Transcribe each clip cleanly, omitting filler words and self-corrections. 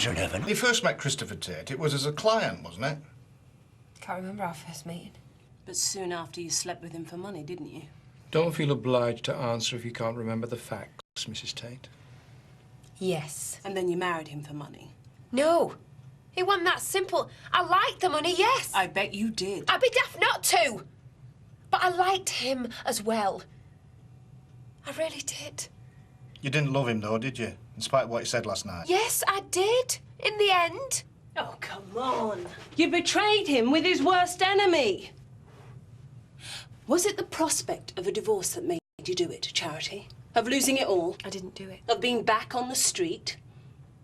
after 11. When you first met Christopher Tate, it was as a client, wasn't it? Can't remember our first meeting. But soon after you slept with him for money, didn't you? Don't feel obliged to answer if you can't remember the facts, Mrs. Tate. Yes. And then you married him for money? No. It wasn't that simple. I liked the money, yes. I bet you did. I'd be daft not to. But I liked him as well. I really did. You didn't love him, though, did you? In spite of what he said last night. Yes, I did. In the end. Oh, come on. You betrayed him with his worst enemy. Was it the prospect of a divorce that made you do it, Charity? Of losing it all? I didn't do it. Of being back on the street?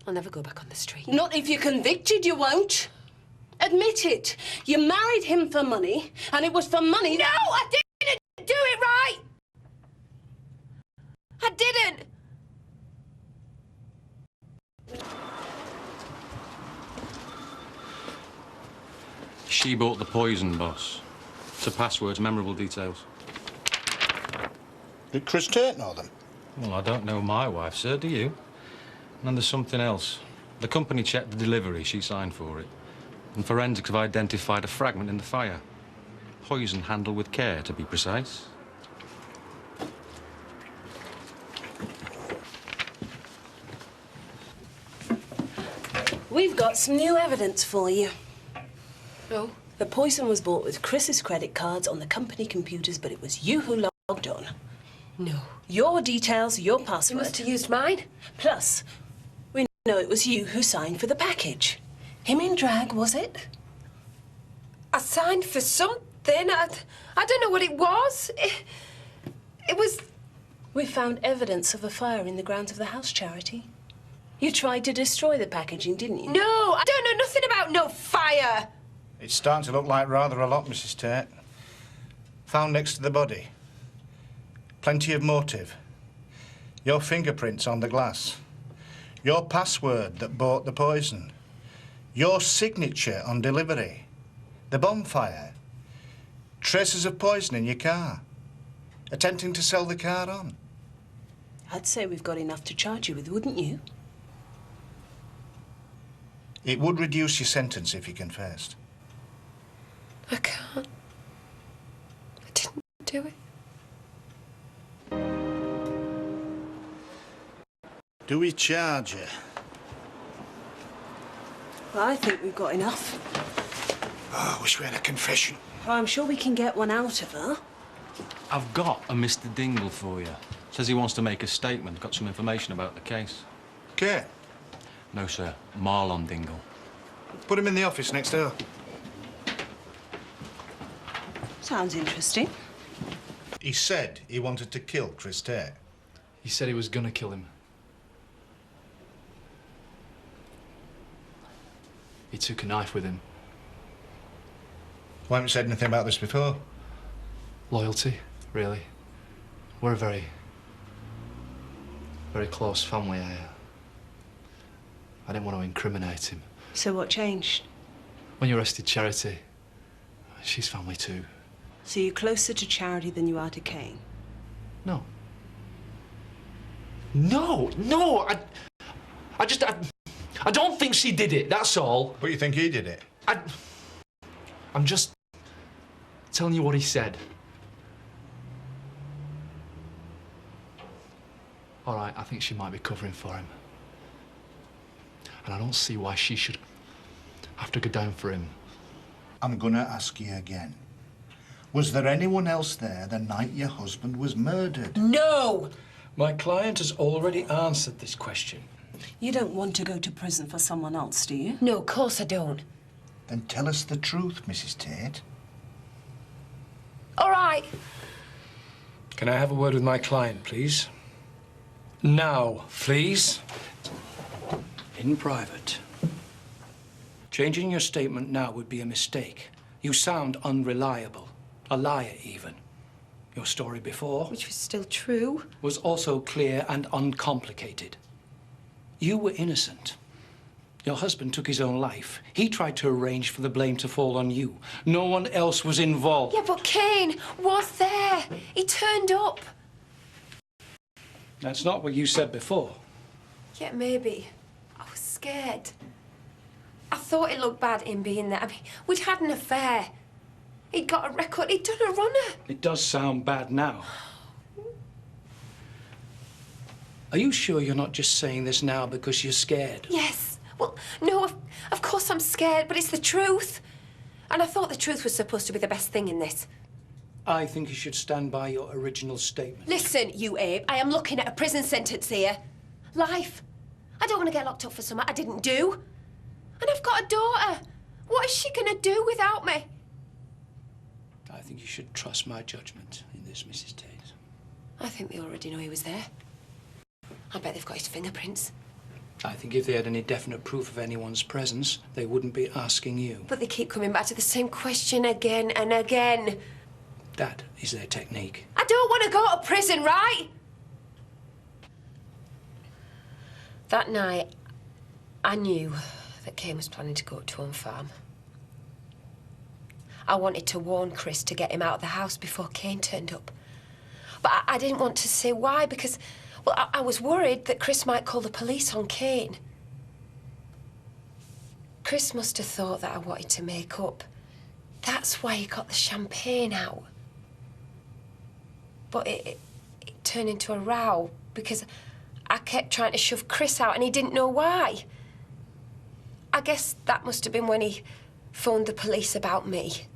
I'll never go back on the street. Not if you're convicted, you won't. Admit it. You married him for money, and it was for money... No, I didn't do it right! I didn't! She bought the poison, boss. To passwords, memorable details. Did Chris Tate know them? Well, I don't know my wife, sir, do you? And then there's something else. The company checked the delivery, she signed for it. And forensics have identified a fragment in the fire. Poison handled with care, to be precise. We've got some new evidence for you. Oh? The poison was bought with Chris's credit cards on the company computers, but it was you who logged on. No. Your details, your You password. must have used mine. Plus, we know it was you who signed for the package. Him in drag, was it? I signed for something. I don't know what it was. It was... We found evidence of a fire in the grounds of the house, Charity. You tried to destroy the packaging, didn't you? No, I don't know nothing about no fire. It's starting to look like rather a lot, Mrs. Tate. Found next to the body. Plenty of motive. Your fingerprints on the glass. Your password that bought the poison. Your signature on delivery. The bonfire. Traces of poison in your car. Attempting to sell the car on. I'd say we've got enough to charge you with, wouldn't you? It would reduce your sentence if you confessed. I can't. I didn't do it. Do we charge you? Well, I think we've got enough. Oh, I wish we had a confession. Oh, I'm sure we can get one out of her. I've got a Mr. Dingle for you. Says he wants to make a statement, got some information about the case. Cain? No, sir. Marlon Dingle. Put him in the office next door. Sounds interesting. He said he wanted to kill Chris Tate. He said he was gonna kill him. He took a knife with him. Why haven't you said anything about this before? Loyalty, really. We're a very close family. I didn't want to incriminate him. So what changed? When you arrested Charity, she's family too. So you're closer to Charity than you are to Cain? No. No! I don't think she did it, that's all. But you think he did it? I'm just telling you what he said. All right, I think she might be covering for him. And I don't see why she should have to go down for him. I'm gonna ask you again. Was there anyone else there the night your husband was murdered? No! My client has already answered this question. You don't want to go to prison for someone else, do you? No, of course I don't. Then tell us the truth, Mrs. Tate. All right. Can I have a word with my client, please? Now, please. In private. Changing your statement now would be a mistake. You sound unreliable. A liar, even. Your story before Which was still true. was also clear and uncomplicated. You were innocent. Your husband took his own life. He tried to arrange for the blame to fall on you. No one else was involved. Yeah, but Cain was there. He turned up. That's not what you said before. Yeah, maybe. I was scared. thought it looked bad him being there. I mean, we'd had an affair. He'd got a record. He'd done a runner. It does sound bad now. Are you sure you're not just saying this now because you're scared? Yes. Well, no, of course I'm scared, but it's the truth. And I thought the truth was supposed to be the best thing in this. I think you should stand by your original statement. Listen, you Abe, I am looking at a prison sentence here. Life. I don't want to get locked up for something I didn't do. And I've got a daughter. What is she going to do without me? I think you should trust my judgment in this, Mrs. Tate. I think they already know he was there. I bet they've got his fingerprints. I think if they had any definite proof of anyone's presence, they wouldn't be asking you. But they keep coming back to the same question again and again. That is their technique. I don't want to go to prison, right? That night, I knew that Cain was planning to go to Home Farm. I wanted to warn Chris to get him out of the house before Cain turned up. But I didn't want to say why because, well, I was worried that Chris might call the police on Cain. Chris must have thought that I wanted to make up. That's why he got the champagne out. But it turned into a row because I kept trying to shove Chris out and he didn't know why. I guess that must have been when he phoned the police about me.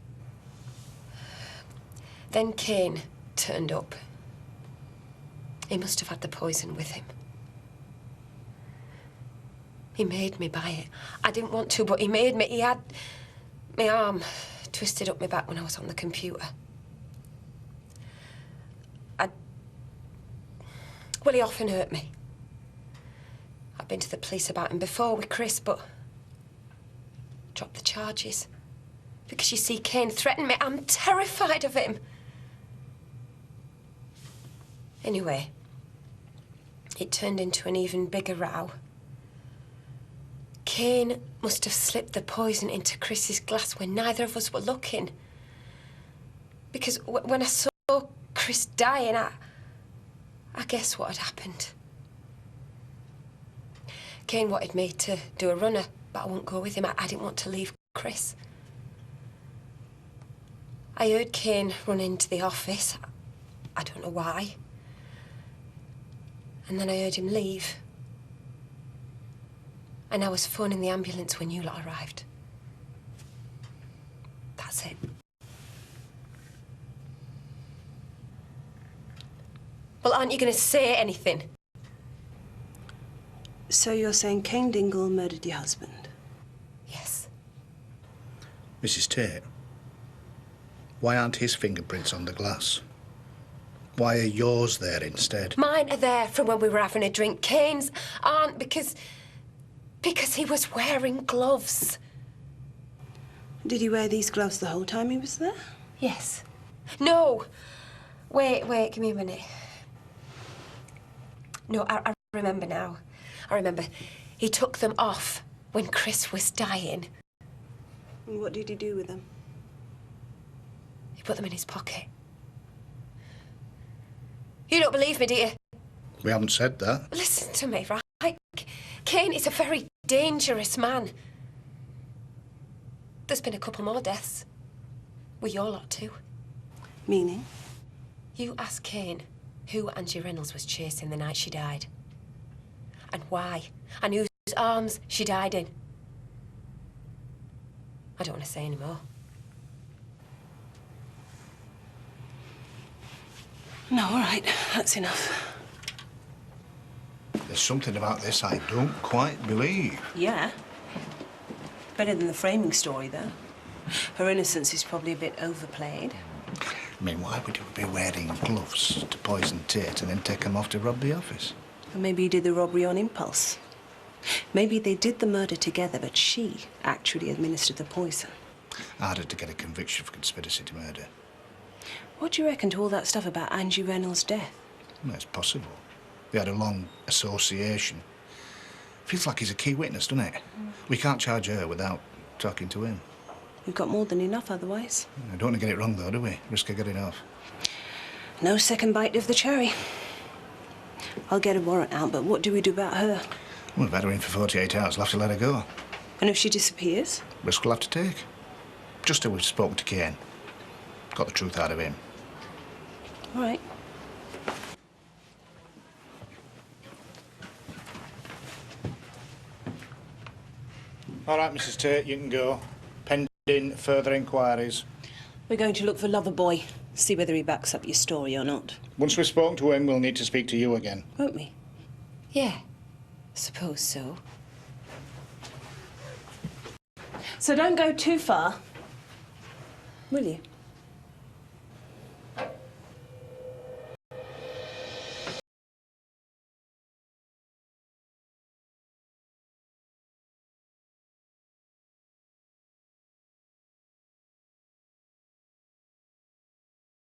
Then Cain turned up. He must have had the poison with him. He made me buy it. I didn't want to, but he made me. He had my arm twisted up my back when I was on the computer. Well, he often hurt me. I've been to the police about him before with Chris, but dropped the charges. Because you see, Cain threatened me. I'm terrified of him. Anyway, it turned into an even bigger row. Cain must have slipped the poison into Chris's glass when neither of us were looking. Because when I saw Chris dying, I guess what had happened. Cain wanted me to do a runner, but I wouldn't go with him. I didn't want to leave Chris. I heard Cain run into the office. I don't know why. And then I heard him leave. And I was phoning the ambulance when you lot arrived. That's it. Well, aren't you going to say anything? So you're saying Cain Dingle murdered your husband? Yes. Mrs. Tate, why aren't his fingerprints on the glass? Why are yours there instead? Mine are there from when we were having a drink. Cain's aren't because he was wearing gloves. Did he wear these gloves the whole time he was there? Yes. No. Wait, give me a minute. No, I remember now. I remember. He took them off when Chris was dying. And what did he do with them? He put them in his pocket. You don't believe me, do you? We haven't said that. Listen to me, right? Cain is a very dangerous man. There's been a couple more deaths. With your lot, too. Meaning? You ask Cain who Angie Reynolds was chasing the night she died. And why. And whose arms she died in. I don't want to say any more. No, all right. That's enough. There's something about this I don't quite believe. Yeah. Better than the framing story, though. Her innocence is probably a bit overplayed. I mean, why would you be wearing gloves to poison Tate and then take him off to rob the office? Or maybe he did the robbery on impulse. Maybe they did the murder together, but she actually administered the poison. Harder to get a conviction for conspiracy to murder. What do you reckon to all that stuff about Angie Reynolds' death? Well, it's possible. They had a long association. Feels like he's a key witness, doesn't it? We can't charge her without talking to him. We've got more than enough otherwise. I don't want to get it wrong, though, do we? Risk of getting off. No second bite of the cherry. I'll get a warrant out, but what do we do about her? Well, we've had her in for 48 hours. We'll have to let her go. And if she disappears? Risk we'll have to take. Just till we've spoken to Cain. Got the truth out of him. All right. All right, Mrs. Tate, you can go. Pending further inquiries. We're going to look for Loverboy, see whether he backs up your story or not. Once we've spoken to him, we'll need to speak to you again. Won't we? Yeah, suppose so. So don't go too far, will you?